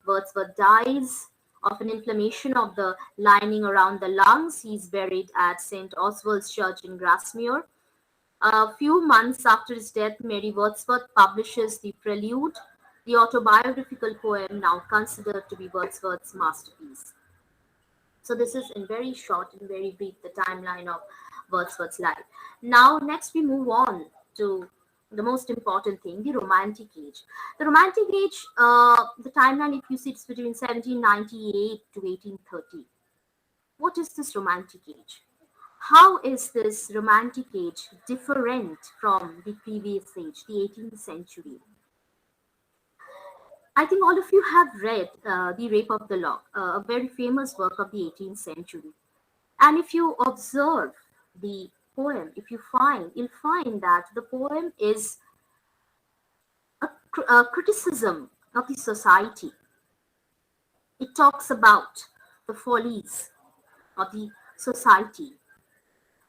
Wordsworth dies of an inflammation of the lining around the lungs. He's buried at St. Oswald's Church in Grasmere. A few months after his death, Mary Wordsworth publishes The Prelude, the autobiographical poem now considered to be Wordsworth's masterpiece. So this is in very short and very brief the timeline of Wordsworth's life. Now, next we move on to the most important thing, the Romantic Age. The Romantic Age, the timeline, if you see, it's between 1798 to 1830. What is this Romantic Age? How is this Romantic Age different from the previous age, the 18th century? I think all of you have read The Rape of the Lock, a very famous work of the 18th century. And if you observe the poem, you'll find that the poem is a criticism of the society. It talks about the follies of the society.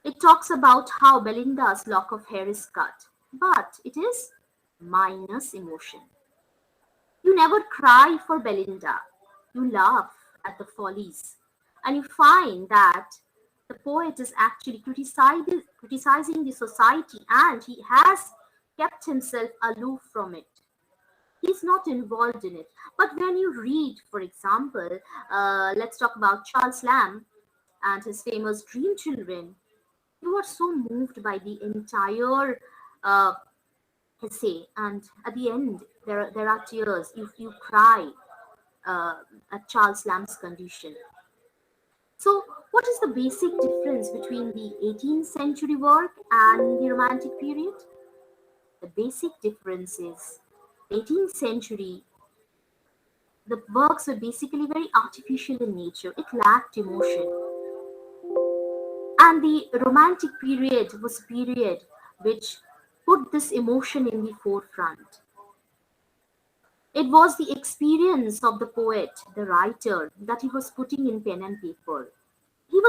It talks about how Belinda's lock of hair is cut, but it is minus emotion. You never cry for Belinda. You laugh at the follies. And you find that the poet is actually criticizing the society, and he has kept himself aloof from it. He's not involved in it. But when you read, for example, let's talk about Charles Lamb and his famous Dream Children, you are so moved by the entire essay, and at the end there are tears. You cry at Charles Lamb's condition. So what is the basic difference between the 18th century work and the Romantic period? The basic difference is 18th century, the works were basically very artificial in nature. It lacked emotion. And the Romantic period was a period which put this emotion in the forefront. It was the experience of the poet, the writer, that he was putting in pen and paper. He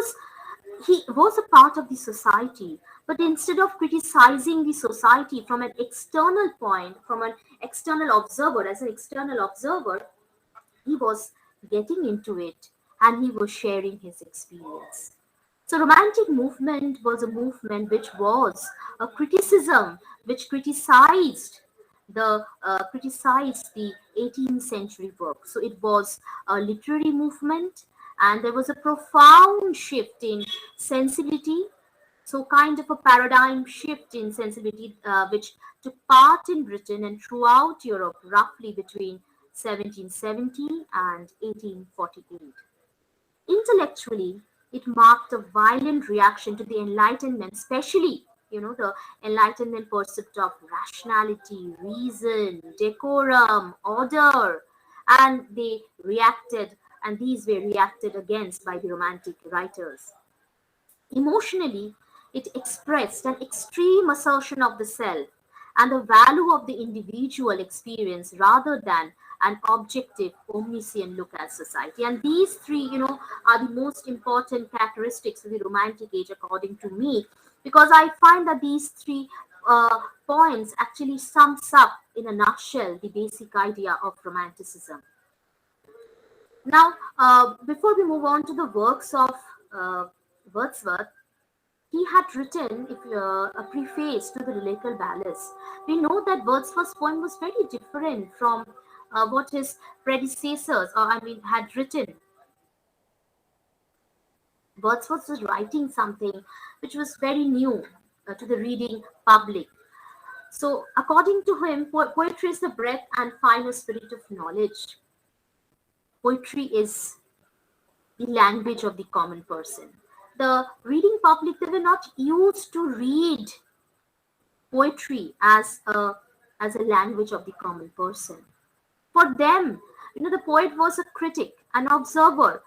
was a part of the society, but instead of criticizing the society from an external point, from an external observer, as an external observer, he was getting into it and he was sharing his experience. So Romantic movement was a movement which was a criticism, which criticized the 18th century work. So it was a literary movement, and there was a profound shift in sensibility. So kind of a paradigm shift in sensibility, which took part in Britain and throughout Europe roughly between 1770 and 1848. Intellectually, it marked a violent reaction to the Enlightenment, especially, the Enlightenment concept of rationality, reason, decorum, order, and these were reacted against by the Romantic writers. Emotionally, it expressed an extreme assertion of the self and the value of the individual experience rather than an objective, omniscient look at society. And these three, are the most important characteristics of the Romantic age, according to me, because I find that these three points actually sums up in a nutshell the basic idea of Romanticism. Now, before we move on to the works of Wordsworth, he had written a preface to the Lyrical Ballads. We know that Wordsworth's poem was very different from what his predecessors, had written. Wordsworth was writing something which was very new to the reading public. So, according to him, poetry is the breadth and finer spirit of knowledge. Poetry is the language of the common person. The reading public, they were not used to read poetry as a language of the common person. For them, the poet was a critic, an observer.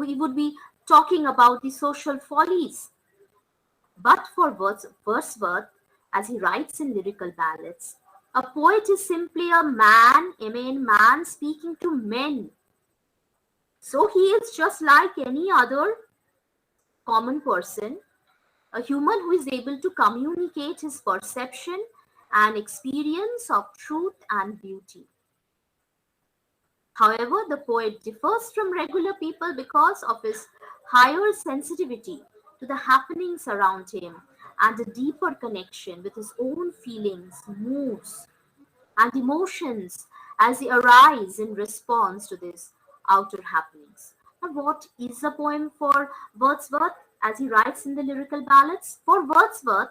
He would be talking about the social follies. But for Wordsworth, as he writes in Lyrical Ballads, a poet is simply a man speaking to men. So he is just like any other common person, a human who is able to communicate his perception and experience of truth and beauty. However, the poet differs from regular people because of his higher sensitivity to the happenings around him and a deeper connection with his own feelings, moods, and emotions as they arise in response to these outer happenings. Now, what is a poem for Wordsworth as he writes in the lyrical ballads? For Wordsworth,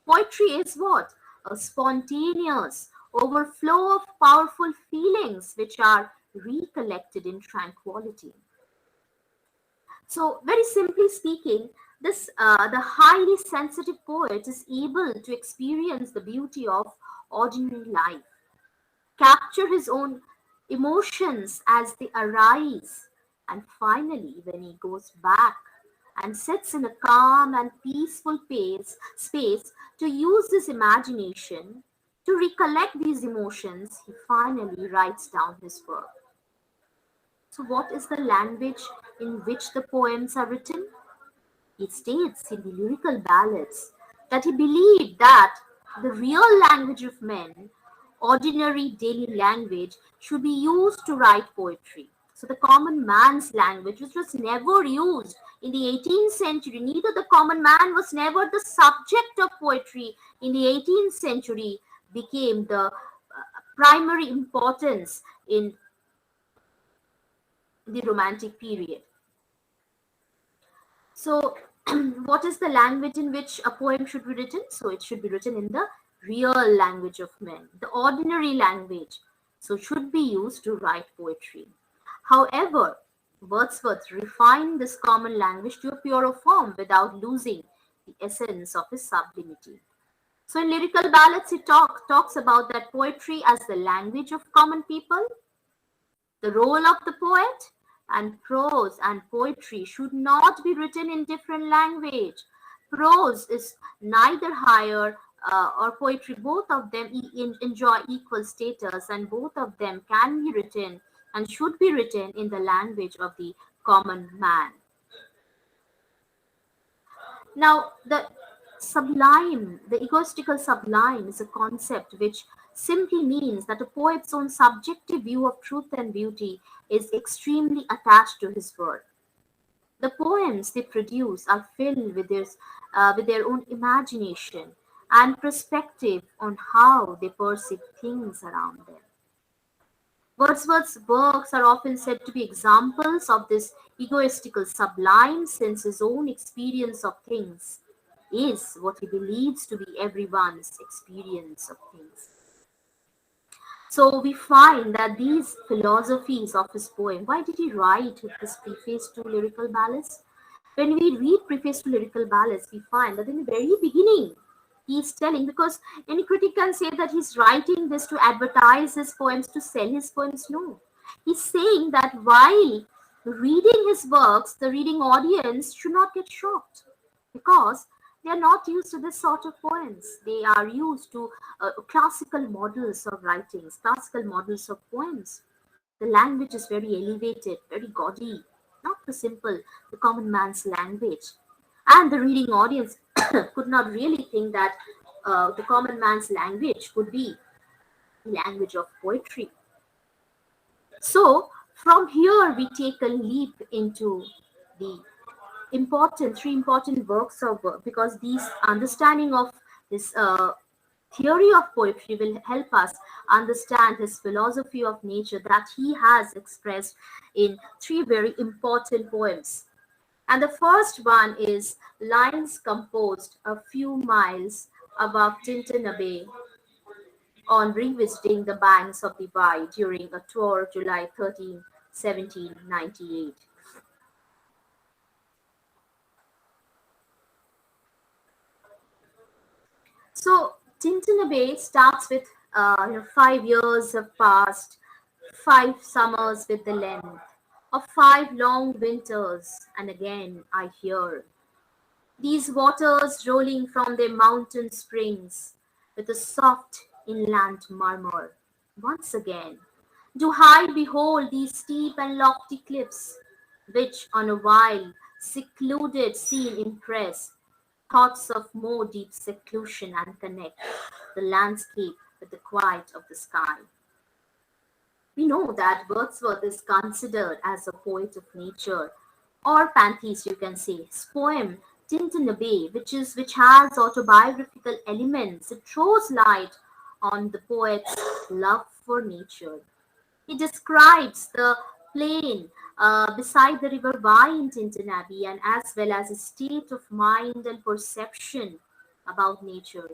poetry is what? A spontaneous overflow of powerful feelings which are recollected in tranquility. So, very simply speaking, this the highly sensitive poet is able to experience the beauty of ordinary life, capture his own emotions as they arise, and finally, when he goes back and sits in a calm and peaceful space to use his imagination to recollect these emotions, he finally writes down his work. So, what is the language in which the poems are written? He states in the lyrical ballads that he believed that the real language of men, ordinary daily language, should be used to write poetry. So the common man's language, which was never used in the 18th century, neither the common man was never the subject of poetry in the 18th century, became the primary importance in the Romantic period. So, what is the language in which a poem should be written? So, it should be written in the real language of men, the ordinary language. So, it should be used to write poetry. However, Wordsworth refined this common language to a purer form without losing the essence of his sublimity. So, in lyrical ballads, he talks about that poetry as the language of common people, the role of the poet, and prose and poetry should not be written in different language. Prose is neither higher or poetry, both of them enjoy equal status, and both of them can be written and should be written in the language of the common man. Now, the sublime, the egoistical sublime, is a concept which simply means that a poet's own subjective view of truth and beauty is extremely attached to his work. The poems they produce are filled with their own imagination and perspective on how they perceive things around them. Wordsworth's works are often said to be examples of this egoistical sublime, since his own experience of things is what he believes to be everyone's experience of things. So we find that these philosophies of his poem, why did he write this preface to lyrical ballads? When we read preface to lyrical ballads, we find that in the very beginning, he's telling, because any critic can say that he's writing this to advertise his poems, to sell his poems. No. He's saying that while reading his works, the reading audience should not get shocked, because they are not used to this sort of poems. They are used to classical models of writings, classical models of poems. The language is very elevated, very gaudy, not the simple, the common man's language. And the reading audience could not really think that the common man's language could be the language of poetry. So, from here, we take a leap into the three important works of work, because these understanding of this theory of poetry will help us understand his philosophy of nature that he has expressed in three very important poems. And the first one is lines composed a few miles above Tintanabe on revisiting the banks of the Wye during a tour July 13, 1798. So Tintanabe starts with 5 years have passed, 5 summers with the length of 5 long winters, and again I hear these waters rolling from their mountain springs with a soft inland murmur. Once again, do I behold these steep and lofty cliffs, which on a wild, secluded scene impress thoughts of more deep seclusion and connect the landscape with the quiet of the sky. We know that Wordsworth is considered as a poet of nature, or pantheist, you can say. His poem Tintinabe, which has autobiographical elements, it throws light on the poet's love for nature. He describes the plain beside the river Wye in Tintinabe, and as well as a state of mind and perception about nature.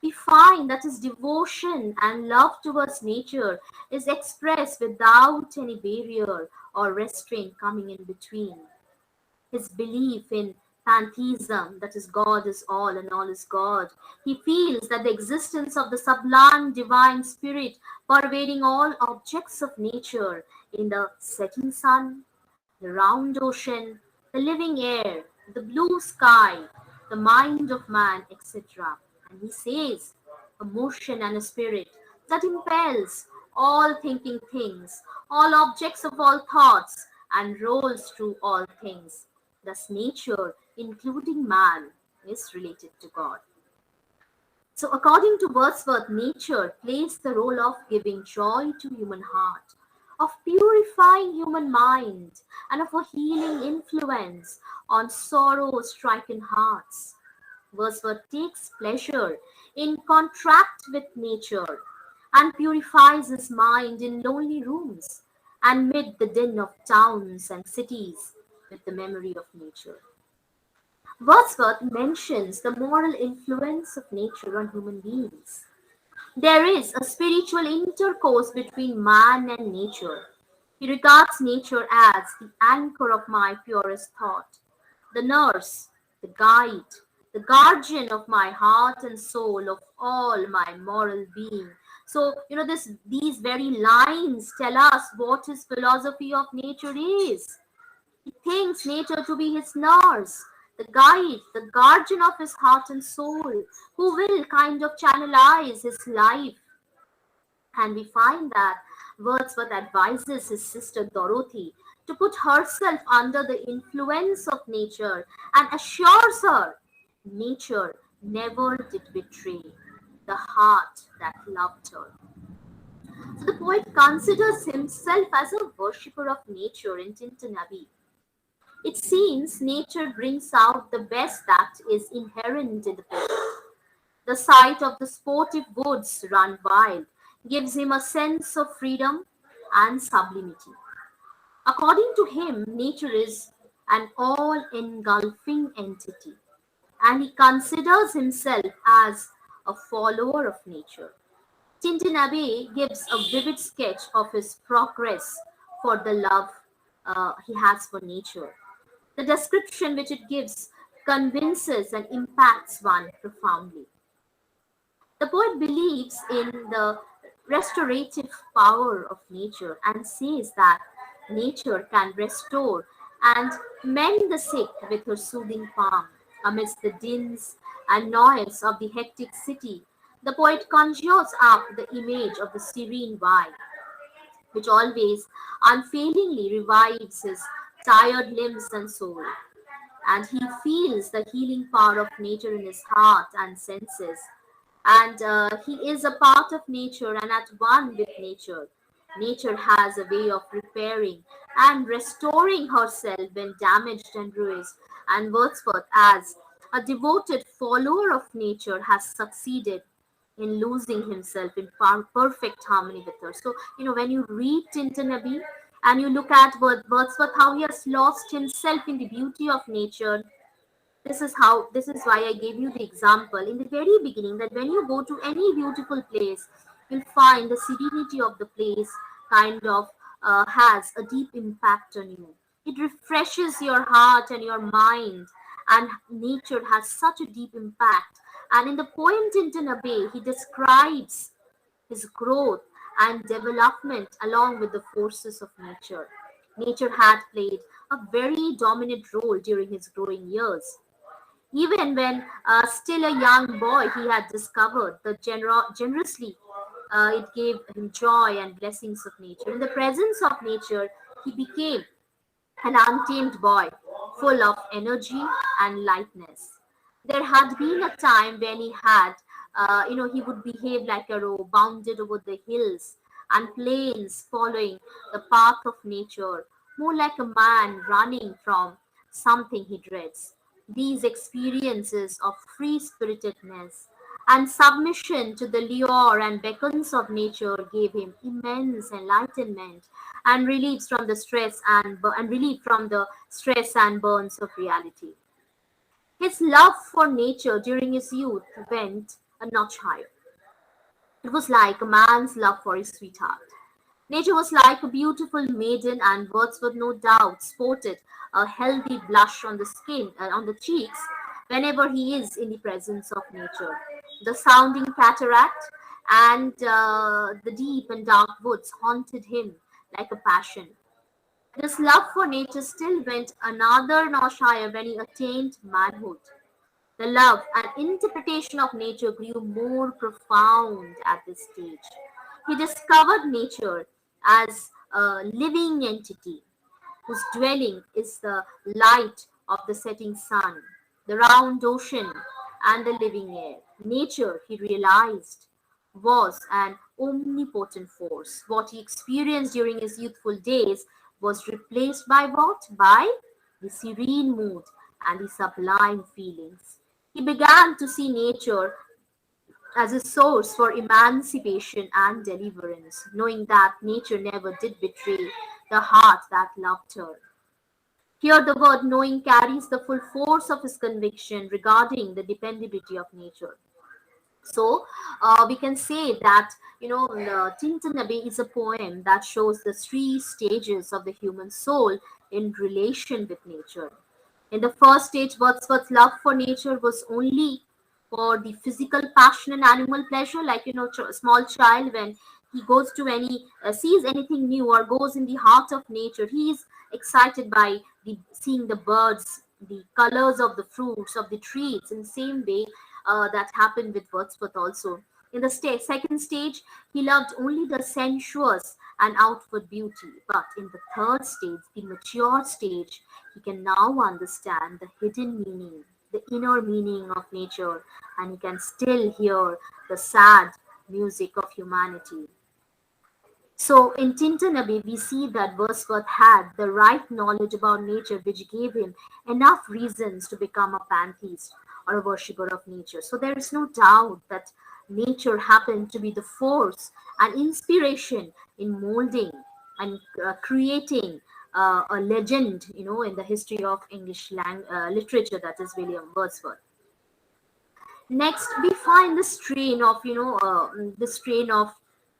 We find that his devotion and love towards nature is expressed without any barrier or restraint coming in between. His belief in pantheism, that is, God is all and all is God. He feels that the existence of the sublime divine spirit pervading all objects of nature in the setting sun, the round ocean, the living air, the blue sky, the mind of man, etc. And he says, a motion and a spirit that impels all thinking things, all objects of all thoughts, and rolls through all things. Thus, nature, including man, is related to God. So, according to Wordsworth, nature plays the role of giving joy to human heart, of purifying human mind, and of a healing influence on sorrow-stricken hearts. Wordsworth takes pleasure in contact with nature and purifies his mind in lonely rooms and mid the din of towns and cities with the memory of nature. Wordsworth mentions the moral influence of nature on human beings. There is a spiritual intercourse between man and nature. He regards nature as the anchor of my purest thought, the nurse, the guide, the guardian of my heart and soul, of all my moral being. So, these very lines tell us what his philosophy of nature is. He thinks nature to be his nurse, the guide, the guardian of his heart and soul, who will kind of channelize his life. And we find that Wordsworth advises his sister Dorothy to put herself under the influence of nature and assures her nature never did betray the heart that loved her. So the poet considers himself as a worshipper of nature in Tintinabe. It seems nature brings out the best that is inherent in the poet. The sight of the sportive woods run wild gives him a sense of freedom and sublimity. According to him, nature is an all engulfing entity, and he considers himself as a follower of nature. Tintinabe gives a vivid sketch of his progress for the love he has for nature. The description which it gives convinces and impacts one profoundly. The poet believes in the restorative power of nature and says that nature can restore and mend the sick with her soothing palm. Amidst the dins and noise of the hectic city, the poet conjures up the image of the serene vine, which always unfailingly revives his tired limbs and soul. And he feels the healing power of nature in his heart and senses. And he is a part of nature and at one with nature. Nature has a way of repairing and restoring herself when damaged and bruised. And Wordsworth, as a devoted follower of nature, has succeeded in losing himself in perfect harmony with her. So, when you read Tintinabe and you look at Wordsworth, how he has lost himself in the beauty of nature, this is why I gave you the example in the very beginning, that when you go to any beautiful place, you'll find the serenity of the place kind of has a deep impact on you. It refreshes your heart and your mind, and nature has such a deep impact. And in the poem Tintinabe, he describes his growth and development along with the forces of nature. Nature had played a very dominant role during his growing years. Even when still a young boy, he had discovered the generously it gave him joy and blessings of nature. In the presence of nature, he became an untamed boy, full of energy and lightness. There had been a time when he would behave like a roe, bounded over the hills and plains following the path of nature, more like a man running from something he dreads. These experiences of free spiritedness and submission to the lure and beckons of nature gave him immense enlightenment and relief from the stress and burns of reality. His love for nature during his youth went a notch higher. It was like a man's love for his sweetheart. Nature was like a beautiful maiden, and Wordsworth no doubt sported a healthy blush on the skin, on the cheeks, whenever he is in the presence of nature. The sounding cataract and the deep and dark woods haunted him like a passion. This love for nature still went another notch higher when he attained manhood. The love and interpretation of nature grew more profound at this stage. He discovered nature as a living entity whose dwelling is the light of the setting sun, the round ocean, and the living air. Nature, he realized, was an omnipotent force. What he experienced during his youthful days was replaced by what? By the serene mood and the sublime feelings. He began to see nature as a source for emancipation and deliverance, knowing that nature never did betray the heart that loved her. Here, the word knowing carries the full force of his conviction regarding the dependability of nature. So, we can say that, Tintanabe is a poem that shows the three stages of the human soul in relation with nature. In the first stage, Wordsworth's love for nature was only for the physical passion and animal pleasure, like a small child when he goes to any sees anything new or goes in the heart of nature, he is excited by the seeing the birds, the colors of the fruits of the trees. In the same way, that happened with Wordsworth also. In the second stage, he loved only the sensuous and outward beauty. But in the third stage, the mature stage, he can now understand the hidden meaning, the inner meaning of nature, and he can still hear the sad music of humanity. So in Tintanabe, we see that Wordsworth had the right knowledge about nature, which gave him enough reasons to become a pantheist or a worshipper of nature. So there is no doubt that nature happened to be the force and inspiration in molding and creating a legend, in the history of English literature, that is William Wordsworth. Next, we find the strain of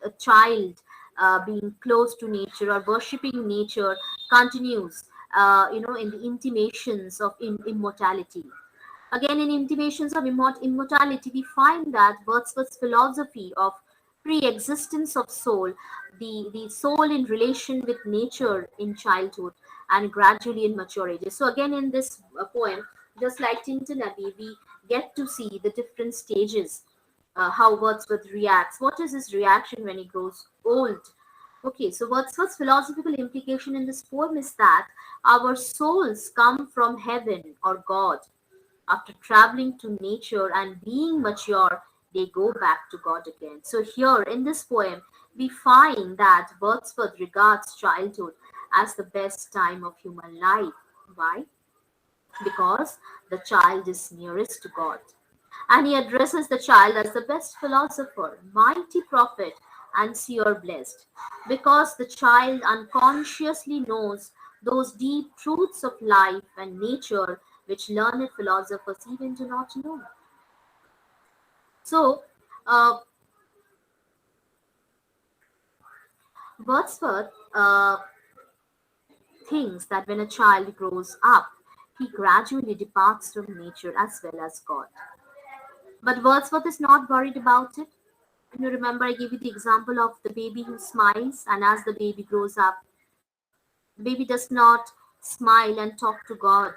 a child being close to nature or worshipping nature continues, in the intimations of immortality. Again, in intimations of immortality, we find that Wordsworth's philosophy of pre-existence of soul, the soul in relation with nature in childhood and gradually in mature ages. So again, in this poem, just like Tintanabe, we get to see the different stages, how Wordsworth reacts. What is his reaction when he grows old? Okay, so Wordsworth's philosophical implication in this poem is that our souls come from heaven or God. After traveling to nature and being mature, they go back to God again. So, here in this poem, we find that Wordsworth regards childhood as the best time of human life. Why? Because the child is nearest to God. And he addresses the child as the best philosopher, mighty prophet, and seer blessed, because the child unconsciously knows those deep truths of life and nature which learned philosophers even do not know. So, uh, Wordsworth thinks that when a child grows up, he gradually departs from nature as well as God. But Wordsworth is not worried about it. You remember, I gave you the example of the baby who smiles, and as the baby grows up, the baby does not smile and talk to God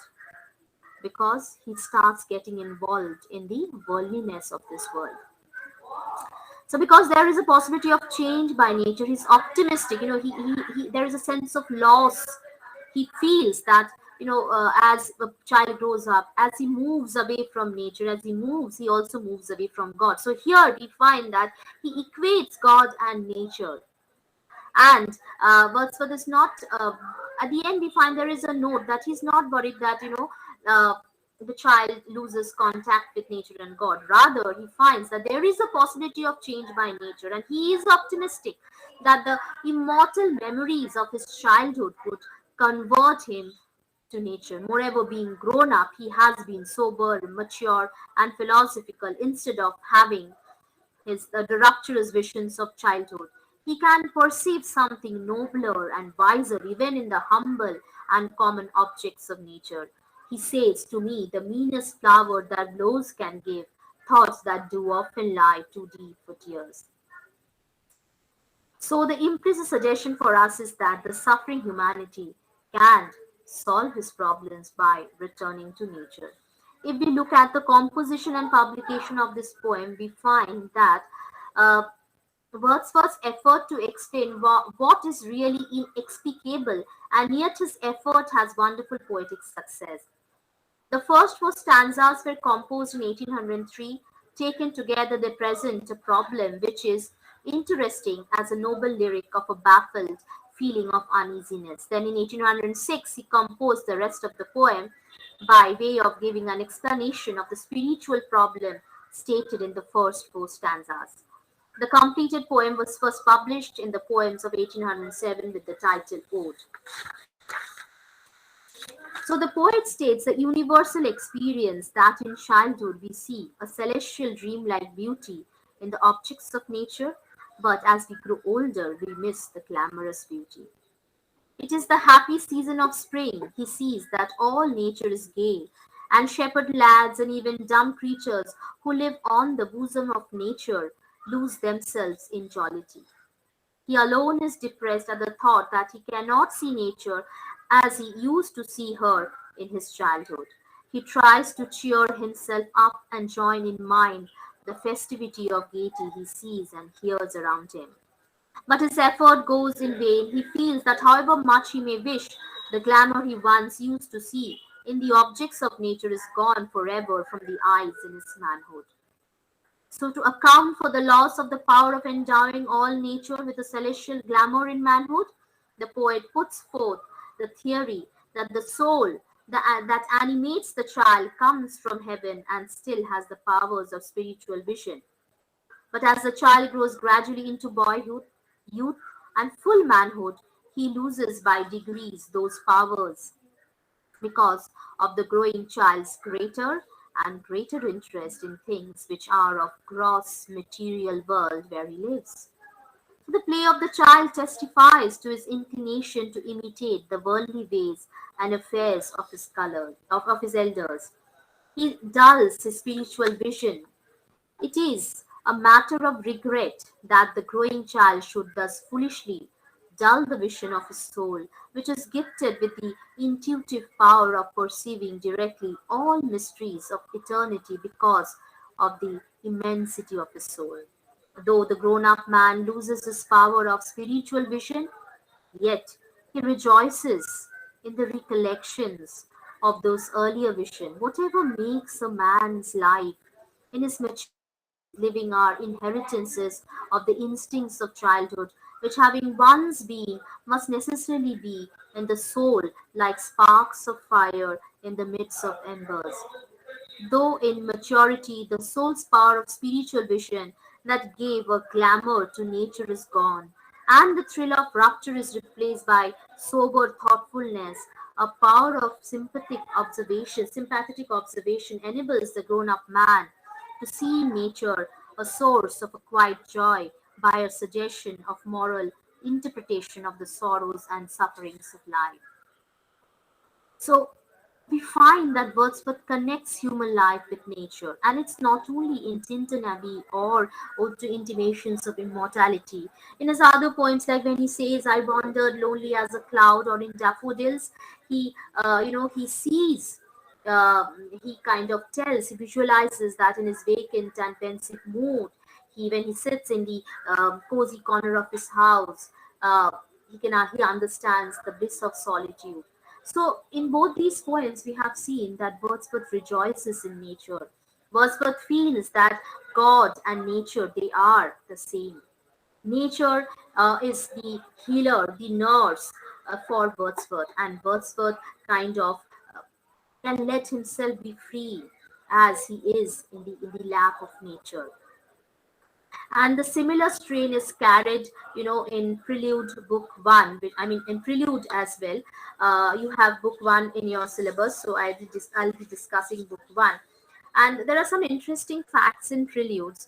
because he starts getting involved in the worldliness of this world. So, because there is a possibility of change by nature, he's optimistic. There is a sense of loss. He feels that, as a child grows up, as he moves away from nature, as he moves, he also moves away from God. So here we find that he equates God and nature. And Wordsworth is not. At the end, we find there is a note that he's not worried that the child loses contact with nature and God. Rather, he finds that there is a possibility of change by nature, and he is optimistic that the immortal memories of his childhood would convert him to nature. Moreover, being grown up, he has been sober, mature, and philosophical instead of having the rapturous visions of childhood. He can perceive something nobler and wiser even in the humble and common objects of nature. He says to me, the meanest flower that blows can give thoughts that do often lie too deep for tears. So the implicit suggestion for us is that the suffering humanity can solve his problems by returning to nature. If we look at the composition and publication of this poem, we find that uh, Wordsworth's effort to explain what is really inexplicable, and yet his effort has wonderful poetic success. The first four stanzas were composed in 1803. Taken together, they present a problem which is interesting as a noble lyric of a baffled feeling of uneasiness. Then in 1806, he composed the rest of the poem by way of giving an explanation of the spiritual problem stated in the first four stanzas. The completed poem was first published in the Poems of 1807 with the title Ode. So the poet states the universal experience that in childhood we see a celestial dreamlike beauty in the objects of nature, but as we grow older, we miss the glamorous beauty. It is the happy season of spring. He sees that all nature is gay, and shepherd lads and even dumb creatures who live on the bosom of nature lose themselves in jollity. He alone is depressed at the thought that he cannot see nature as he used to see her in his childhood. He tries to cheer himself up and join in mind the festivity of gaiety he sees and hears around him. But his effort goes in vain. He feels that however much he may wish, the glamour he once used to see in the objects of nature is gone forever from the eyes in his manhood. So, to account for the loss of the power of endowing all nature with a celestial glamour in manhood, the poet puts forth the theory that the soul that animates the child comes from heaven and still has the powers of spiritual vision. But as the child grows gradually into boyhood, youth, and full manhood, he loses by degrees those powers because of the growing child's greater and greater interest in things which are of gross material world where he lives. So the play of the child testifies to his inclination to imitate the worldly ways and affairs of of his elders. He dulls his spiritual vision. It is a matter of regret that the growing child should thus foolishly dull the vision of his soul, which is gifted with the intuitive power of perceiving directly all mysteries of eternity because of the immensity of his soul. Though the grown up man loses his power of spiritual vision, yet he rejoices in the recollections of those earlier visions. Whatever makes a man's life in his maturity and living are inheritances of the instincts of childhood, which having once been must necessarily be in the soul like sparks of fire in the midst of embers. Though in maturity the soul's power of spiritual vision that gave a glamour to nature is gone, and the thrill of rapture is replaced by sober thoughtfulness, a power of sympathetic observation enables the grown-up man to see in nature a source of a quiet joy by a suggestion of moral interpretation of the sorrows and sufferings of life. So we find that Wordsworth connects human life with nature, and it's not only in Tintin Abbey or Ode to Intimations of Immortality. In his other poems, like when he says, "I wandered lonely as a cloud," or in Daffodils, he sees. He kind of tells, he visualizes that in his vacant and pensive mood, when he sits in the cozy corner of his house, uh, he understands the bliss of solitude. So, in both these poems, we have seen that Wordsworth rejoices in nature. Wordsworth feels that God and nature, they are the same. Nature is the healer, the nurse for Wordsworth, and Wordsworth kind of can let himself be free as he is in the lap of nature. And the similar strain is carried, in Prelude Book One. I mean, in Prelude as well. You have Book One in your syllabus, so I'll be discussing Book One. And there are some interesting facts in Preludes.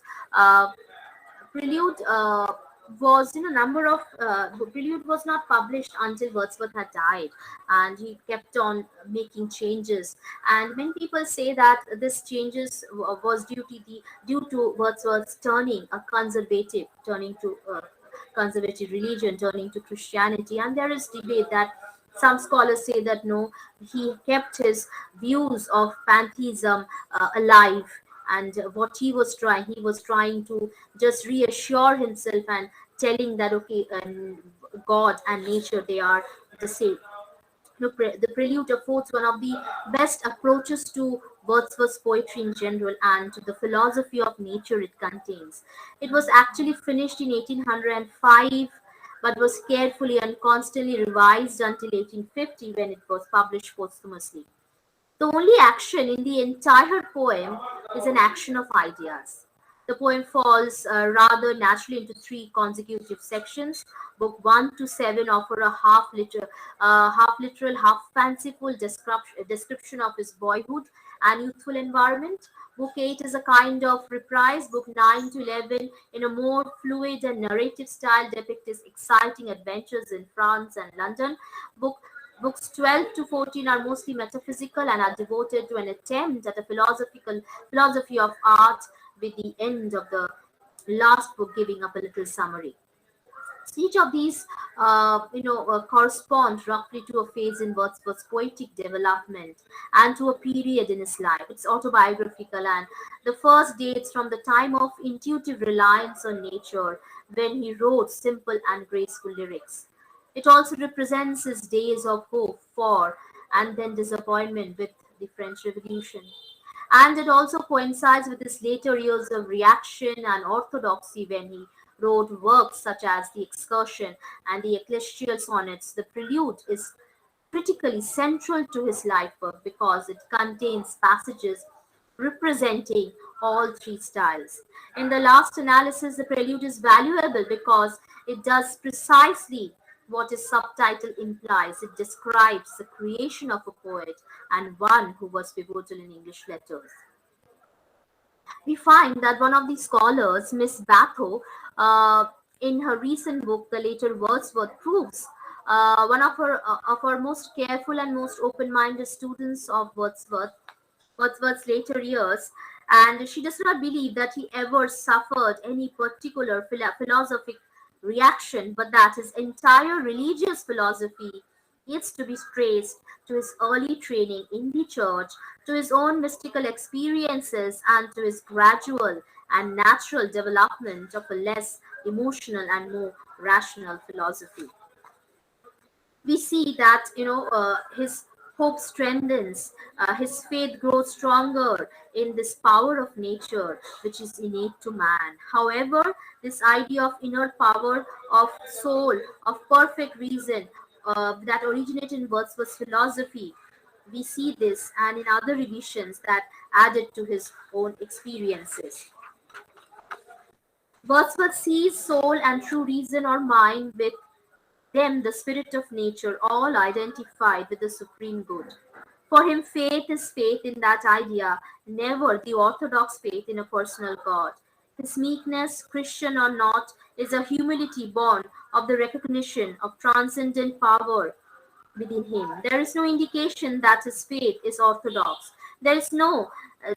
Prelude was in a number of Prelude was not published until Wordsworth had died, and he kept on making changes. And many people say that this changes was due to Wordsworth's turning to conservative religion, turning to Christianity. And there is debate that some scholars say that no, he kept his views of pantheism alive, and what he was trying to just reassure himself and telling that okay, God and nature, they are the same. The Prelude affords one of the best approaches to Wordsworth's poetry in general and to the philosophy of nature it contains. It was actually finished in 1805, but was carefully and constantly revised until 1850, when it was published posthumously. The only action in the entire poem is an action of ideas. The poem falls rather naturally into three consecutive sections. Book 1 to 7 offer a half literal, half fanciful description of his boyhood and youthful environment. Book 8 is a kind of reprise. Book 9 to 11, in a more fluid and narrative style, depict his exciting adventures in France and London. Book Books 12 to 14 are mostly metaphysical and are devoted to an attempt at a philosophical philosophy of art, with the end of the last book giving up a little summary. So each of these, correspond roughly to a phase in Wordsworth's poetic development and to a period in his life. It's autobiographical, and the first dates from the time of intuitive reliance on nature, when he wrote simple and graceful lyrics. It also represents his days of hope for and then disappointment with the French Revolution. And it also coincides with his later years of reaction and orthodoxy, when he wrote works such as The Excursion and the Ecclesiastical Sonnets. The Prelude is critically central to his life work because it contains passages representing all three styles. In the last analysis, the prelude is valuable because it does precisely what its subtitle implies. It describes the creation of a poet and one who was pivotal in English letters. We find that one of the scholars, Miss Batho, in her recent book, The Later Wordsworth, proves one of her most careful and most open-minded students of Wordsworth's later years, and she does not believe that he ever suffered any particular philosophic reaction, but that his entire religious philosophy is to be traced to his early training in the church, to his own mystical experiences, and to his gradual and natural development of a less emotional and more rational philosophy. We see that his hope strengthens, his faith grows stronger in this power of nature which is innate to man. However, this idea of inner power of soul, of perfect reason, that originated in Wordsworth's philosophy, we see this and in other revisions that added to his own experiences. Wordsworth sees soul and true reason or mind, with them the spirit of nature, all identified with the supreme good. For him, faith is faith in that idea, never the orthodox faith in a personal God. His meekness, Christian or not, is a humility born of the recognition of transcendent power within him. There is no indication that his faith is orthodox. There is no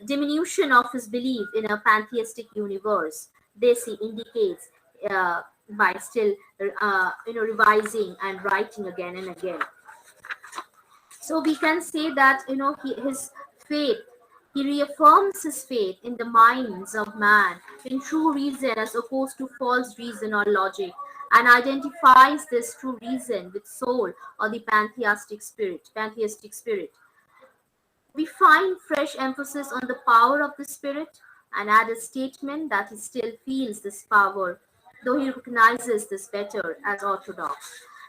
diminution of his belief in a pantheistic universe. This he indicates by still, revising and writing again and again. So we can say that his faith, he reaffirms his faith in the minds of man, in true reason as opposed to false reason or logic, and identifies this true reason with soul or the pantheistic spirit. We find fresh emphasis on the power of the spirit, and add a statement that he still feels this power though he recognizes this better as orthodox.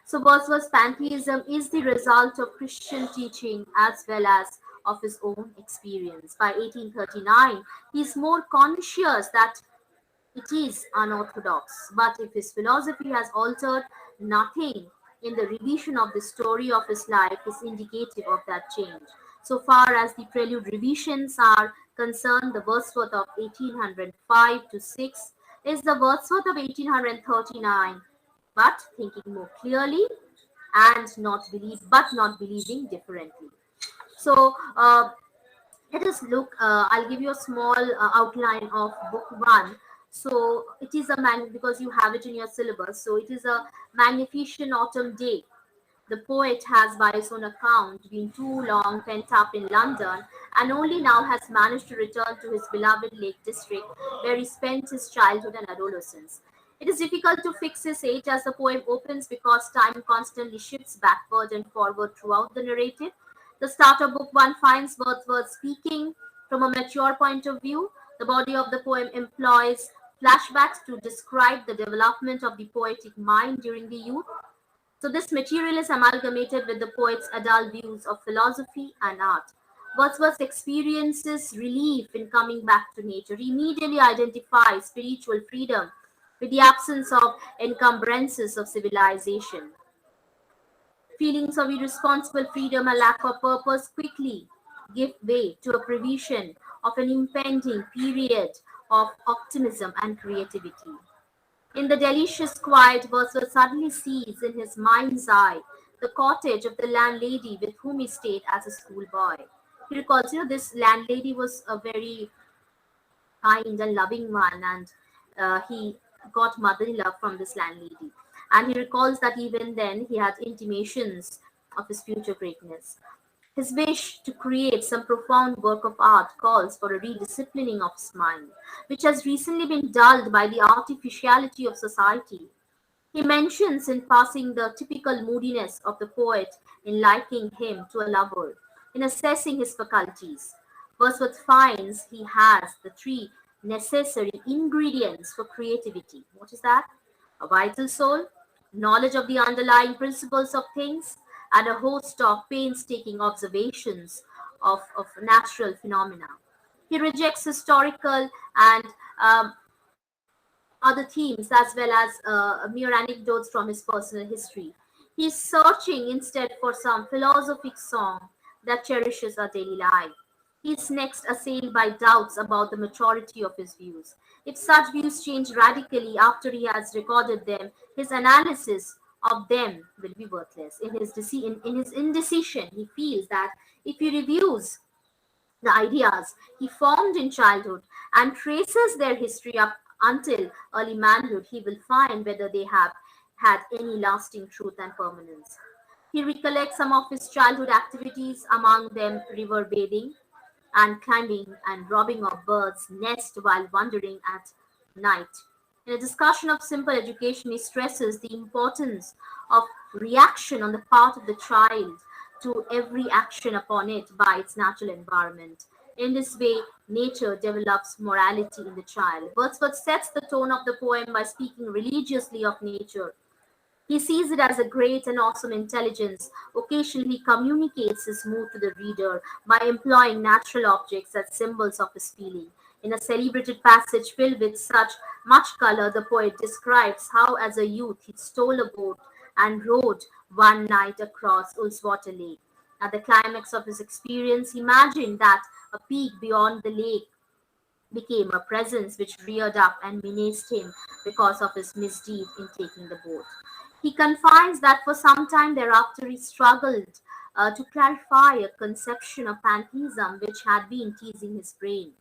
So Wordsworth's pantheism is the result of Christian teaching as well as of his own experience. By 1839, he is more conscious that it is unorthodox, but if his philosophy has altered, nothing in the revision of the story of his life is indicative of that change. So far as the prelude revisions are concerned, the Wordsworth of 1805 to 6 is the Wordsworth of 1839, but thinking more clearly and not believing differently. So let us look. I'll give you a small outline of book one. So it is a because you have it in your syllabus. So it is a magnificent autumn day. The poet has, by his own account, been too long pent up in London and only now has managed to return to his beloved Lake District where he spent his childhood and adolescence. It is difficult to fix his age as the poem opens because time constantly shifts backward and forward throughout the narrative. The start of book one finds Wordsworth speaking from a mature point of view. The body of the poem employs flashbacks to describe the development of the poetic mind during the youth. So this material is amalgamated with the poet's adult views of philosophy and art. Wordsworth experiences relief in coming back to nature. He immediately identifies spiritual freedom with the absence of encumbrances of civilization. Feelings of irresponsible freedom and lack of purpose quickly give way to a prevision of an impending period of optimism and creativity. In the delicious quiet, Wordsworth suddenly sees in his mind's eye the cottage of the landlady with whom he stayed as a schoolboy. He recalls, this landlady was a very kind and loving one, and he got motherly love from this landlady. And he recalls that even then he had intimations of his future greatness. His wish to create some profound work of art calls for a redisciplining of his mind, which has recently been dulled by the artificiality of society. He mentions in passing the typical moodiness of the poet in liking him to a lover, in assessing his faculties. Wordsworth finds he has the three necessary ingredients for creativity. What is that? A vital soul, knowledge of the underlying principles of things, and a host of painstaking observations of natural phenomena. He rejects historical and other themes as well as mere anecdotes from his personal history. He is searching instead for some philosophic song that cherishes our daily life. He is next assailed by doubts about the maturity of his views. If such views change radically after he has recorded them, his analysis of them will be worthless. In his indecision, he feels that if he reviews the ideas he formed in childhood and traces their history up until early manhood, he will find whether they have had any lasting truth and permanence. He recollects some of his childhood activities, among them river bathing and climbing and robbing of birds' nests while wandering at night. In a discussion of simple education, he stresses the importance of reaction on the part of the child to every action upon it by its natural environment. In this way, nature develops morality in the child. Wordsworth sets the tone of the poem by speaking religiously of nature. He sees it as a great and awesome intelligence. Occasionally, he communicates his mood to the reader by employing natural objects as symbols of his feeling. In a celebrated passage filled with such much color, the poet describes how, as a youth, he stole a boat and rowed one night across Ullswater Lake. At the climax of his experience, he imagined that a peak beyond the lake became a presence which reared up and menaced him because of his misdeed in taking the boat. He confides that for some time thereafter he struggled to clarify a conception of pantheism which had been teasing his brain.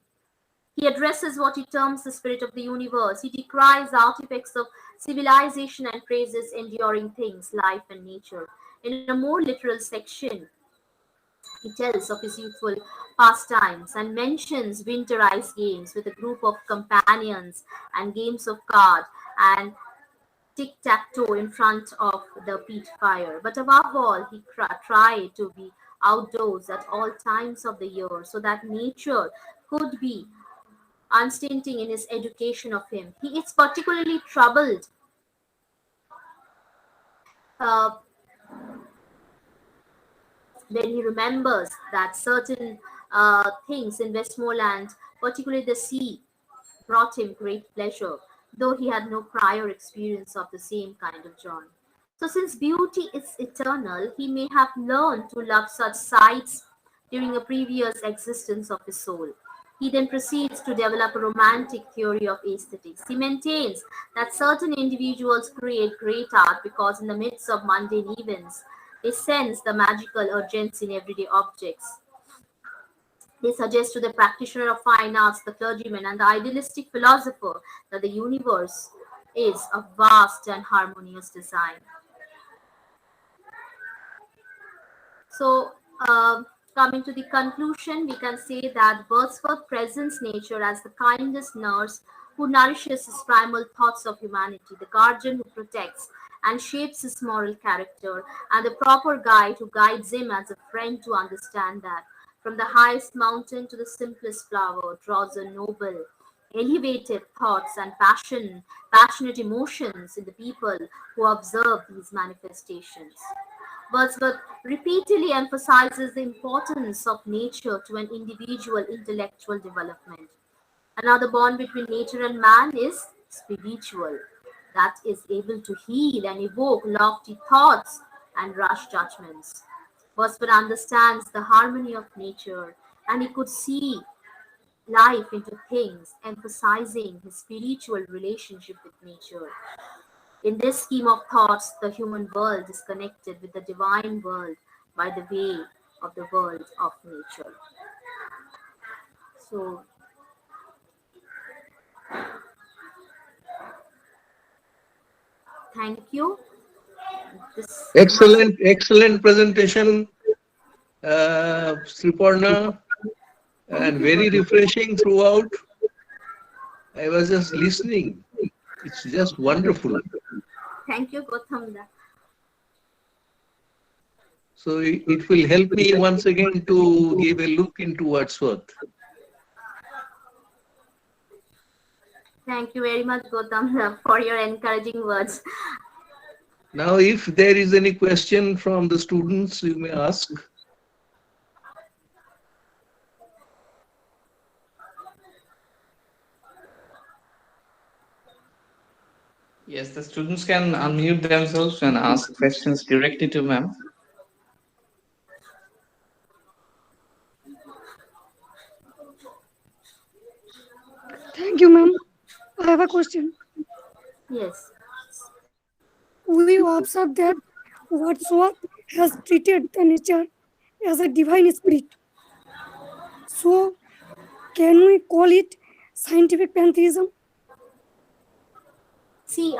He addresses what he terms the spirit of the universe. He decries the artifacts of civilization and praises enduring things, life and nature. In a more literal section, he tells of his youthful pastimes and mentions winter ice games with a group of companions and games of card and tic-tac-toe in front of the peat fire. But above all, he tried to be outdoors at all times of the year so that nature could be unstinting in his education of him. He is particularly troubled uh, when he remembers that certain things in Westmoreland, particularly the sea, brought him great pleasure, though he had no prior experience of the same kind of joy. So, since beauty is eternal, he may have learned to love such sights during a previous existence of his soul. He then proceeds to develop a romantic theory of aesthetics. He maintains that certain individuals create great art because, in the midst of mundane events, they sense the magical urgency in everyday objects. They suggest to the practitioner of fine arts, the clergyman, and the idealistic philosopher that the universe is a vast and harmonious design. So, coming to the conclusion, we can say that Wordsworth presents nature as the kindest nurse who nourishes his primal thoughts of humanity, the guardian who protects and shapes his moral character, and the proper guide who guides him as a friend to understand that from the highest mountain to the simplest flower draws a noble, elevated thoughts and passionate emotions in the people who observe these manifestations. Wordsworth repeatedly emphasizes the importance of nature to an individual intellectual development. Another bond between nature and man is spiritual, that is able to heal and evoke lofty thoughts and rash judgments. Wordsworth understands the harmony of nature and he could see life into things, emphasizing his spiritual relationship with nature. In this scheme of thoughts, the human world is connected with the divine world by the way of the world of nature. So, thank you. This was, Excellent presentation, Sriparna, thank and you, very Gautam. refreshing throughout. I was just listening. It's just wonderful. Thank you, Gautam. So it will help me once again to give a look into Wordsworth. Thank you very much, Gautam, for your encouraging words. Now, if there is any question from the students, you may ask. Yes, the students can unmute themselves and ask questions directly to ma'am. Thank you, ma'am. I have a question. Yes. We observe that Wordsworth has treated the nature as a divine spirit. So, can we call it scientific pantheism? See,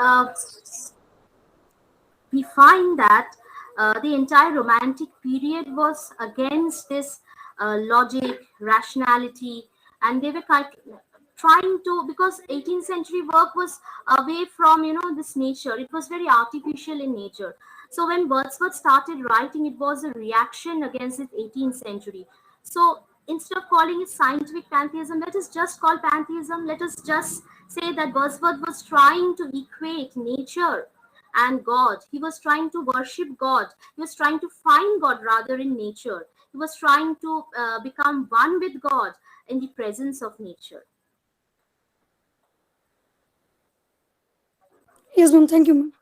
we find that the entire romantic period was against this logic, rationality, and they were trying to, because 18th century work was away from this nature. It was very artificial in nature. So when Wordsworth started writing, it was a reaction against the 18th century. So instead of calling it scientific pantheism, let us just call pantheism. Let us just say that Wordsworth was trying to equate nature and God. He was trying to worship God. He was trying to find God rather in nature. He was trying to become one with God in the presence of nature. Yes, ma'am. Thank you, ma'am.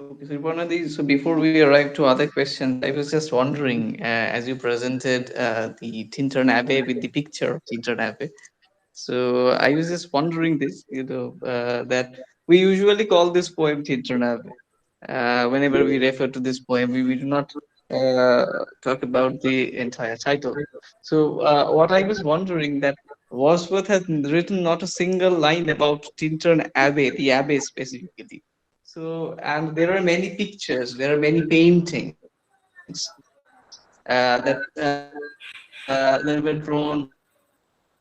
Okay, so so before we arrive to other questions, I was just wondering, as you presented the Tintern Abbey with the picture of Tintern Abbey, so I was just wondering this, that we usually call this poem Tintern Abbey. Whenever we refer to this poem, we do not uh, talk about the entire title. So what I was wondering that Wordsworth has written not a single line about Tintern Abbey, the Abbey specifically. So, and there are many pictures, there are many paintings that they were drawn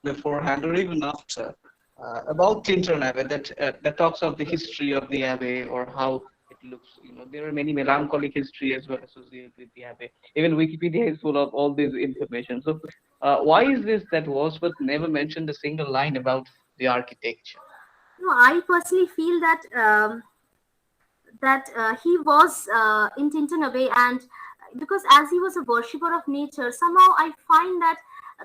beforehand or even after about Tintern Abbey that talks of the history of the abbey or how it looks. There are many melancholic history as well associated with the abbey. Even Wikipedia is full of all this information. So, why is this that Wordsworth never mentioned a single line about the architecture? No, I personally feel that he was in Tintin Abbey, and because as he was a worshipper of nature, somehow I find that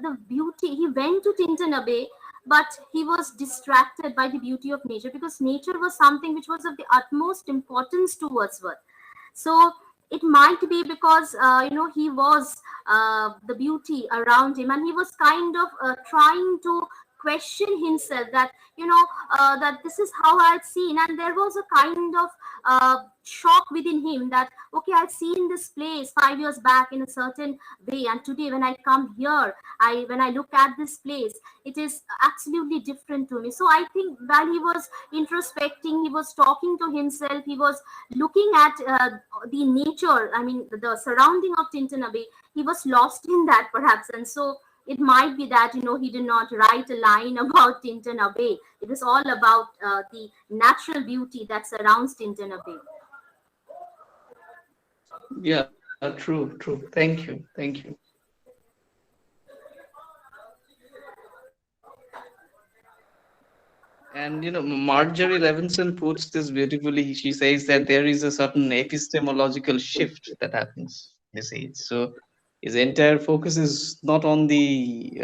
the beauty, he went to Tintin Abbey, but he was distracted by the beauty of nature, because nature was something which was of the utmost importance to Wordsworth. So it might be because he was the beauty around him, and he was kind of trying to question himself that that this is how I had seen, and there was a kind of shock within him that okay, I'd seen this place 5 years back in a certain way, and today when I come here, when I look at this place, it is absolutely different to me. So I think while he was introspecting, he was talking to himself, he was looking at the nature, I mean the surrounding of Tintin Abbey, he was lost in that perhaps. And so it might be that he did not write a line about Tintin Abbey. It was all about the natural beauty that surrounds Tintin Abbey. Yeah, true, true. Thank you, thank you. And Marjorie Levinson puts this beautifully. She says that there is a certain epistemological shift that happens in this age. So his entire focus is not on the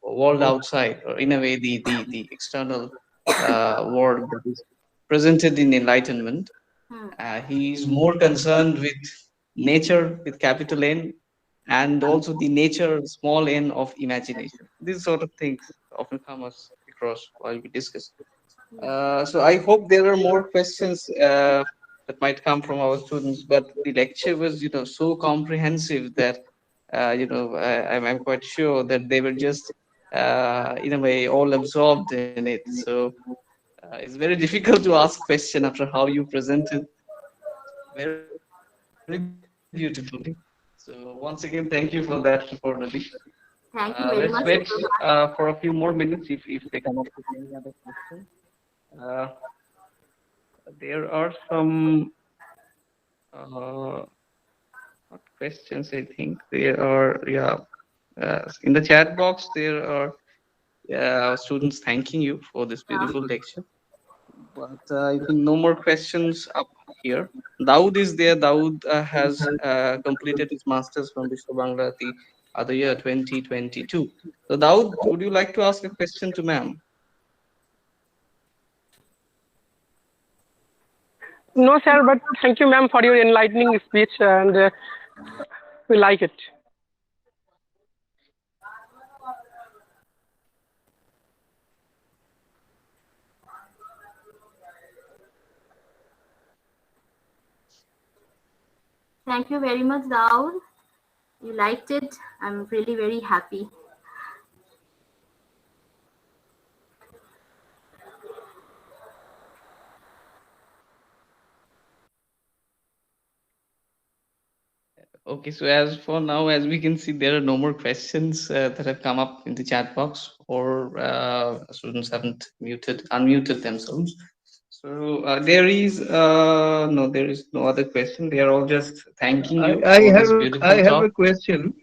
world outside, or in a way, the external world that is presented in Enlightenment. Hmm. He is more concerned with nature with capital N, and also the nature small n of imagination. These sort of things often come us across while we discuss. Yeah. So I hope there are more questions that might come from our students. But the lecture was, so comprehensive that, I'm quite sure that they were just, in a way, all absorbed in it. So it's very difficult to ask question after how you presented very beautifully. So once again, thank you for that, Sriparna. Let's wait Thank you very much, for a few Subhash. more minutes if they come up with any other questions. Uh, there are some uh, not questions. I think there are, yeah, in the chat box there are students thanking you for this Yeah. beautiful lecture. But I think no more questions up here. Daud is there. Daud has completed his masters from Biswabangla the other year, 2022. So Daud, would you like to ask a question to ma'am? No, sir, but thank you, ma'am, for your enlightening speech, and we like it. Thank you very much, Daud. You liked it. I'm really very happy. Okay, so as for now, as we can see, there are no more questions that have come up in the chat box, or students haven't unmuted themselves. So there is no other question. They are all just thanking you for this I beautiful have talk. a question.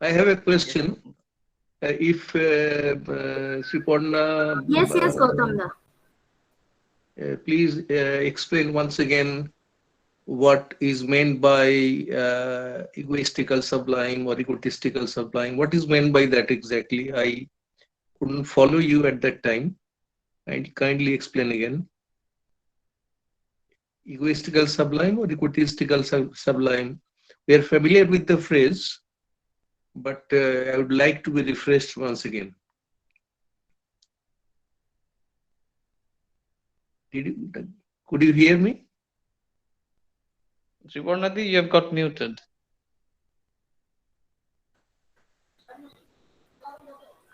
I have a Yes. question. If Sriparna, Yes, Gautam. please explain once again what is meant by egoistical sublime or egotistical sublime. What is meant by that exactly? I couldn't follow you at that time. And kindly explain again. Egoistical sublime or egotistical sublime? We are familiar with the phrase, but I would like to be refreshed once again. Could you hear me? Sriparna, you have got muted.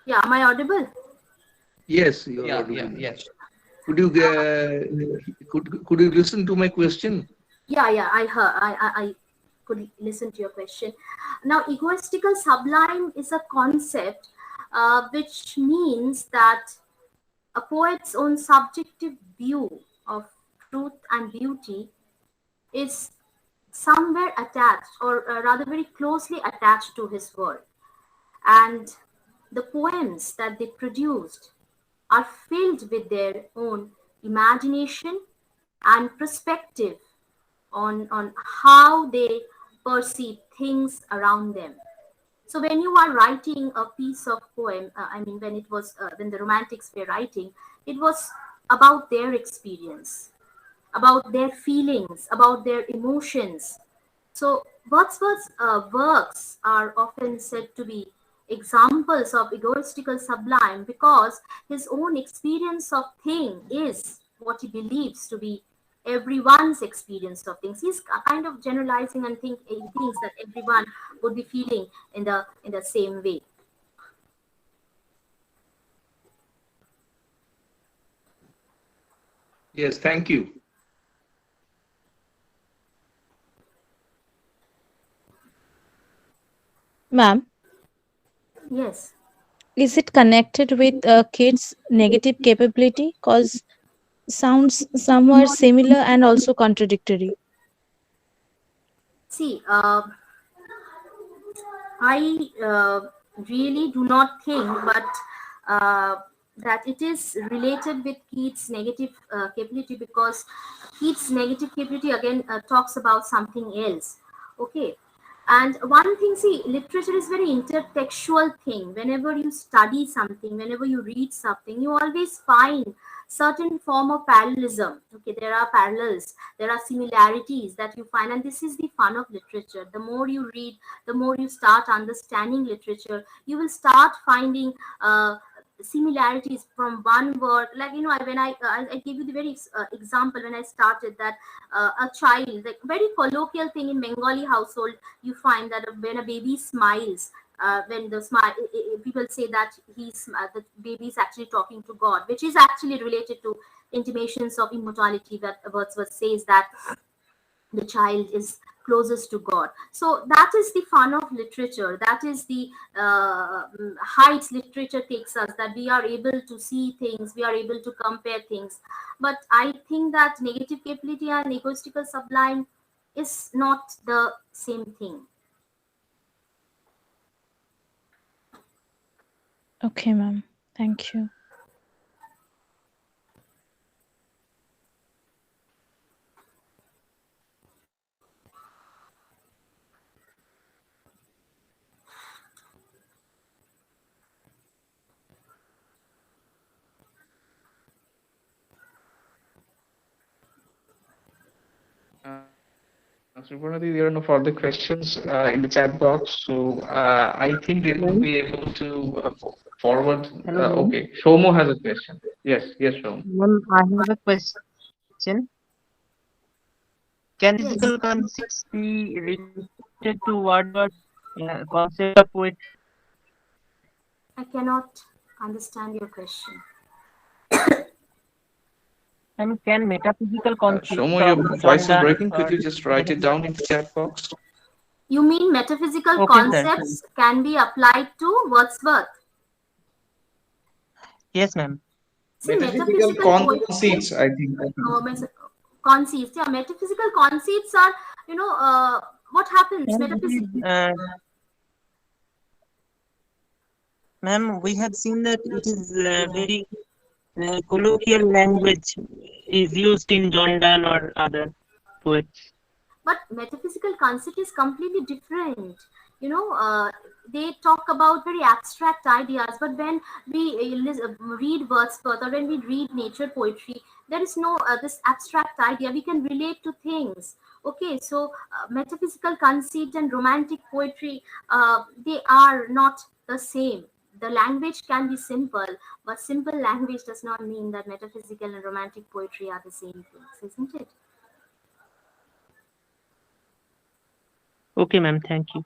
Yeah, am I audible? Yes, you are Yeah, audible. yes. Could you could you listen to my question? Yeah, I heard. I could listen to your question. Now, egoistical sublime is a concept which means that a poet's own subjective view of truth and beauty is somewhere attached, or rather very closely attached to his work. And the poems that they produced are filled with their own imagination and perspective on how they perceive things around them. So when you are writing a piece of poem, I mean, when the Romantics were writing, it was about their experience, about their feelings, about their emotions. So Wordsworth's works are often said to be examples of egoistical sublime because his own experience of thing is what he believes to be everyone's experience of things. He's kind of generalizing and he thinks that everyone would be feeling in the same way. Yes, thank you. Ma'am, Yes. is it connected with kids' negative capability? Cause sounds somewhat similar and also contradictory. See, I really do not think, but that it is related with Keats' negative capability, because Keats' negative capability again talks about something else. Okay. And one thing, see, literature is very intertextual thing. Whenever you study something, whenever you read something, you always find certain form of parallelism. Okay, there are parallels, there are similarities that you find, and this is the fun of literature. The more you read, the more you start understanding literature, you will start finding similarities from one word. Like, you know, I gave you the very example when I started that a child, like very colloquial thing in Bengali household, you find that when a baby smiles, when the smile, people say that the baby is actually talking to God, which is actually related to intimations of immortality, that Wordsworth says that the child is closest to God. So that is the fun of literature. That is the heights literature takes us, that we are able to see things, we are able to compare things. But I think that negative capability and egoistical sublime is not the same thing. Okay, ma'am. Thank you. Sriparna, there are no further questions in the chat box, so I think they will be able to forward. Hello, ma'am. Okay, Shomo has a question. Yes, Shomo. Ma'am, I have a question. Can Yes, physical concepts be related to Wordworth concept of poetry? I cannot understand your question. And can metaphysical concepts Shomo, of your voice is John breaking. Could Donne you just write it down in the chat box? You mean metaphysical Okay, sir. concepts can be applied to Wordsworth? Yes, ma'am. See, Metaphysical metaphysical conceits, I think. conceits. Yeah, metaphysical conceits are, what happens? Ma'am, we have seen that it is very colloquial language is used in John Donne or other poets. But metaphysical conceit is completely different. They talk about very abstract ideas, but when we read Wordsworth, or when we read nature poetry, there is no this abstract idea. We can relate to things. Okay, so metaphysical conceit and romantic poetry, they are not the same. The language can be simple, but simple language does not mean that metaphysical and romantic poetry are the same things, isn't it? Okay, ma'am. Thank you.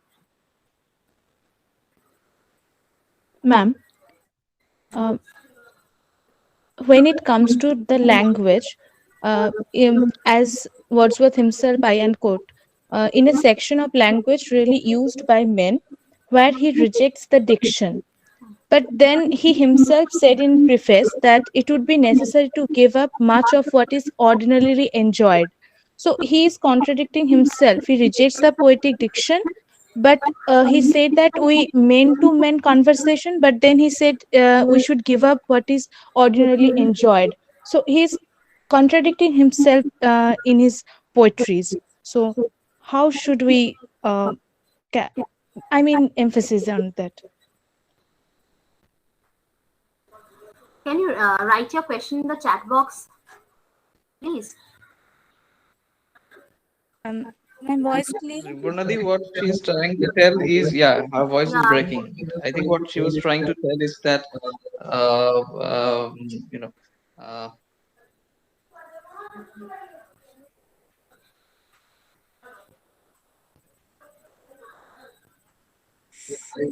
Ma'am, when it comes to the language, as Wordsworth himself, I and quote, in a section of language really used by men where he rejects the diction. But then he himself said in preface that it would be necessary to give up much of what is ordinarily enjoyed. So he is contradicting himself. He rejects the poetic diction, but he said that we men to men conversation, but then he said we should give up what is ordinarily enjoyed. So he is contradicting himself in his poetries. So how should we, emphasis on that? Can you write your question in the chat box, please? My voice clear? Sriparna, what she's trying to tell is, yeah, her voice is Yeah. breaking. I think what she was trying to tell is that, uh, um, you know, uh,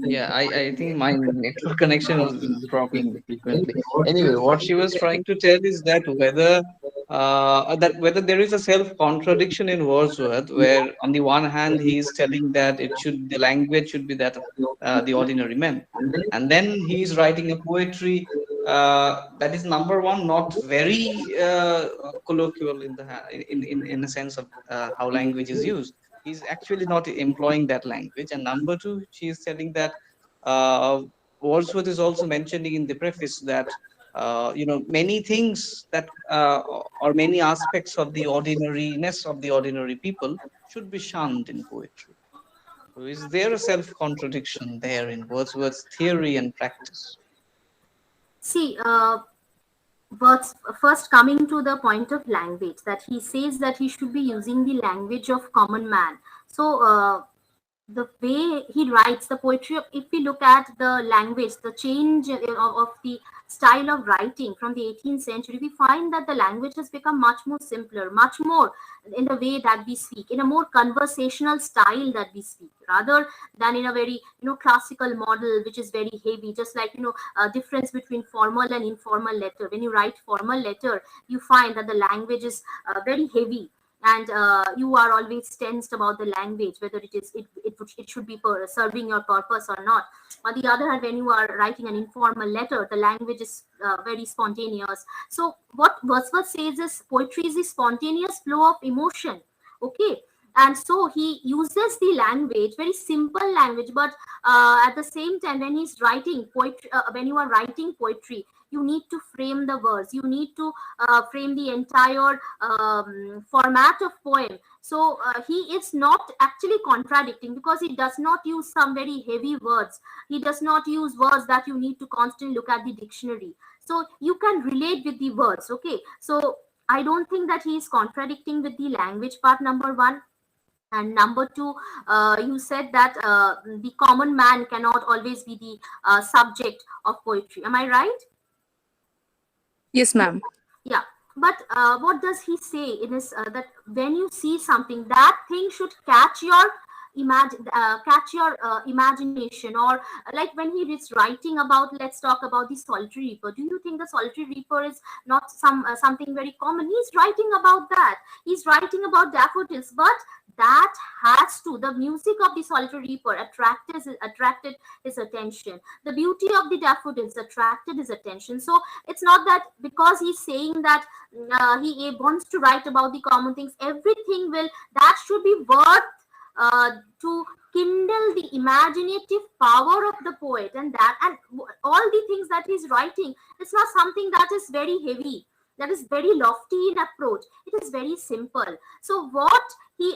yeah, I think my network connection was dropping frequently. Anyway, what she was trying to tell is that whether there is a self contradiction in Wordsworth, where on the one hand he is telling that the language should be that of the ordinary man, and then he is writing a poetry that is, number one, not very colloquial in a sense of how language is used. He's actually not employing that language. And number two, she is telling that uh, Wordsworth is also mentioning in the preface that many things that or many aspects of the ordinariness of the ordinary people should be shunned in poetry. So is there a self contradiction there in Wordsworth's theory and practice? See, but first coming to the point of language, that he says that he should be using the language of common man. So the way he writes the poetry, if we look at the language, the change of the style of writing from the 18th century, we find that the language has become much more simpler, much more in the way that we speak, in a more conversational style that we speak, rather than in a very classical model which is very heavy. Just like difference between formal and informal letter. When you write formal letter, you find that the language is very heavy, and you are always tensed about the language, whether it should be serving your purpose or not. On the other hand, when you are writing an informal letter, the language is very spontaneous. So what Wordsworth says is poetry is the spontaneous flow of emotion. Okay. And so he uses the language, very simple language, but at the same time, when he's writing poetry, when you are writing poetry, you need to frame the verse, you need to frame the entire format of poem. So he is not actually contradicting, because he does not use some very heavy words. He does not use words that you need to constantly look at the dictionary. So you can relate with the words. Okay. So I don't think that he is contradicting with the language part, number one. And number two, you said that the common man cannot always be the subject of poetry. Am I right? Yes, ma'am. Yeah. But what does he say in his that when you see something, that thing should catch your imagination, or like when he is writing about, let's talk about the solitary reaper. Do you think the solitary reaper is not something very common? He's writing about that. He's writing about daffodils, but that has to, the music of the solitary reaper attracted his attention. The beauty of the daffodils attracted his attention. So it's not that because he's saying that he wants to write about the common things, everything that should be worth to kindle the imaginative power of the poet. And all the things that he's writing, it's not something that is very heavy, that is very lofty in approach. It is very simple. So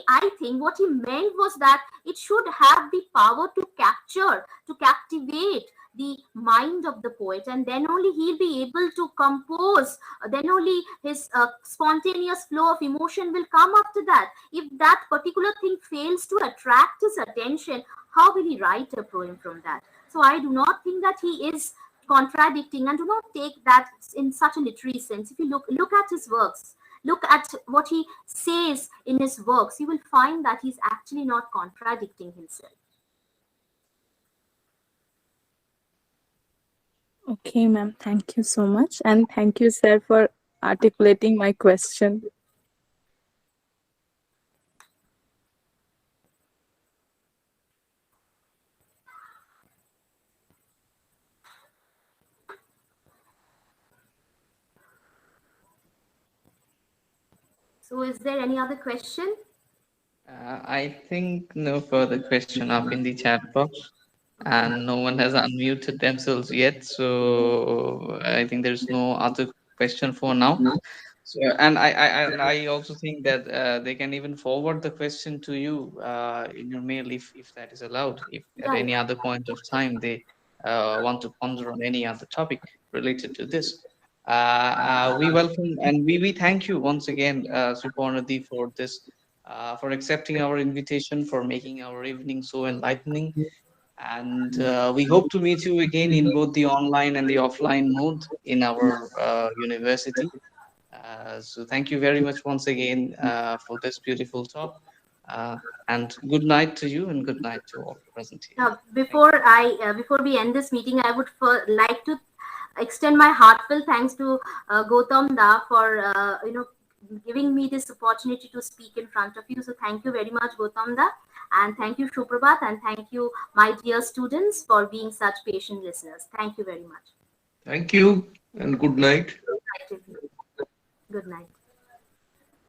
I think what he meant was that it should have the power to captivate the mind of the poet, and then only he'll be able to compose. Then only his spontaneous flow of emotion will come after that. If that particular thing fails to attract his attention, how will he write a poem from that? So I do not think that he is contradicting, and do not take that in such a literary sense. If you look at his works, look at what he says in his works, you will find that he's actually not contradicting himself. Okay, ma'am. Thank you so much. And thank you, sir, for articulating my question. So is there any other question? I think no further question up in the chat box, and no one has unmuted themselves yet. So I think there's no other question for now. So, and I also think that they can even forward the question to you in your mail if that is allowed. If at Yeah, any other point of time they want to ponder on any other topic related to this, we welcome and we thank you once again, Sriparna, for this, for accepting our invitation, for making our evening so enlightening, and we hope to meet you again in both the online and the offline mode in our university. So thank you very much once again for this beautiful talk. Uh, and good night to you and good night to all present here. before we end this meeting, I would like to extend my heartfelt thanks to Gautam Da for giving me this opportunity to speak in front of you. So thank you very much, Gautam Da, and thank you, Shuprabhat, and thank you, my dear students, for being such patient listeners. Thank you very much. Thank you and good night. Good night.